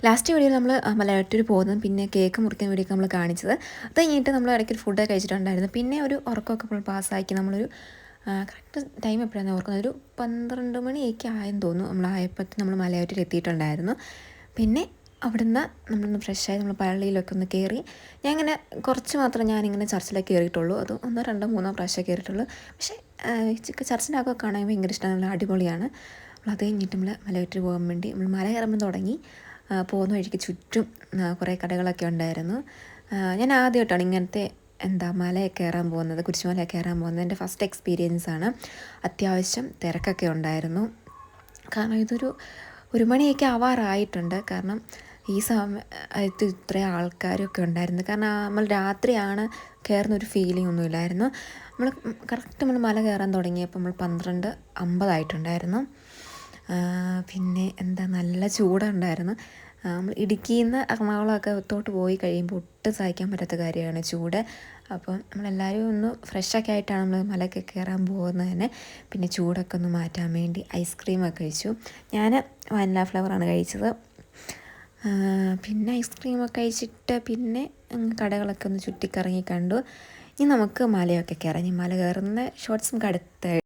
Last വീഡിയോയിൽ നമ്മൾ മലയാറ്റൂർ പോകുന്നതും പിന്നെ കേക്ക് മുറിക്കാൻ വേണ്ടിയൊക്കെ നമ്മൾ കാണിച്ചത്. അത് കഴിഞ്ഞിട്ട് നമ്മൾ ഇടയ്ക്ക് ഫുഡൊക്കെ കഴിച്ചിട്ടുണ്ടായിരുന്നു. പിന്നെ ഒരു ഉറക്കമൊക്കെ നമ്മൾ പാസ്സാക്കി നമ്മളൊരു കറക്റ്റ് ടൈം എപ്പോഴാണ് ഓർക്കുന്നത്, ഒരു 12 മണിയൊക്കെ ആയെന്ന് തോന്നുന്നു. നമ്മളായപ്പോൾ നമ്മൾ മലയാറ്റൂർ എത്തിയിട്ടുണ്ടായിരുന്നു. പിന്നെ അവിടുന്ന് നമ്മളൊന്ന് ഫ്രഷായി നമ്മൾ പള്ളിയിലൊക്കെ ഒന്ന് കയറി. ഞാൻ ഇങ്ങനെ കുറച്ച് മാത്രം ഞാനിങ്ങനെ ചർച്ചിലേക്ക് കയറിയിട്ടുള്ളൂ. അത് 1, 2, 3 പ്രാവശ്യം കയറിയിട്ടുള്ളൂ. പക്ഷേ ചർച്ചിൻ്റെ ആകെ കാണാൻ ഭയങ്കര ഇഷ്ടമാണ്, നല്ല അടിപൊളിയാണ്. അത് കഴിഞ്ഞിട്ട് നമ്മൾ മലയാറ്റൂർ പോകാൻ വേണ്ടി നമ്മൾ മല കയറുമ്പോൾ തുടങ്ങി. പോകുന്ന വഴിക്ക് ചുറ്റും കുറേ കടകളൊക്കെ ഉണ്ടായിരുന്നു. ഞാൻ ആദ്യമായിട്ടാണ് ഇങ്ങനത്തെ മലയൊക്കെ കയറാൻ പോകുന്നത്, കുരിശുമലയൊക്കെ കയറാൻ പോകുന്നത്. എൻ്റെ ഫസ്റ്റ് എക്സ്പീരിയൻസാണ്. അത്യാവശ്യം തിരക്കൊക്കെ ഉണ്ടായിരുന്നു. കാരണം ഇതൊരു 1 മണിയൊക്കെ ആവാറായിട്ടുണ്ട്. കാരണം ഈ സമയത്ത് ഇത്രയും ആൾക്കാരൊക്കെ ഉണ്ടായിരുന്നു. കാരണം നമ്മൾ രാത്രിയാണ് കയറുന്നൊരു ഫീലിംഗ് ഒന്നുമില്ലായിരുന്നു. കറക്റ്റ് നമ്മൾ മല കയറാൻ തുടങ്ങിയപ്പോൾ നമ്മൾ 12:50 ആയിട്ടുണ്ടായിരുന്നു. പിന്നെ നല്ല ചൂടുണ്ടായിരുന്നു. നമ്മൾ ഇടുക്കിയിൽ നിന്ന് എറണാകുളമൊക്കെ അകത്തോട്ട് പോയി കഴിയുമ്പോൾ ഒട്ടും സഹിക്കാൻ പറ്റാത്ത കാര്യമാണ് ചൂട്. അപ്പം നമ്മളെല്ലാവരും ഒന്ന് ഫ്രഷൊക്കെ ആയിട്ടാണ് നമ്മൾ മലയൊക്കെ കയറാൻ പോകുന്നത് തന്നെ. പിന്നെ ചൂടൊക്കെ ഒന്ന് മാറ്റാൻ വേണ്ടി ഐസ്ക്രീമൊക്കെ കഴിച്ചു. ഞാൻ വാനില ഫ്ലേവറാണ് കഴിച്ചത്. പിന്നെ ഐസ്ക്രീമൊക്കെ കഴിച്ചിട്ട് പിന്നെ കടകളൊക്കെ ഒന്ന് ചുറ്റിക്കറങ്ങി കണ്ടു. ഇനി നമുക്ക് മലയൊക്കെ കയറാം. ഇനി മല കയറുന്ന ഷോർട്സ് നമുക്ക് അടുത്ത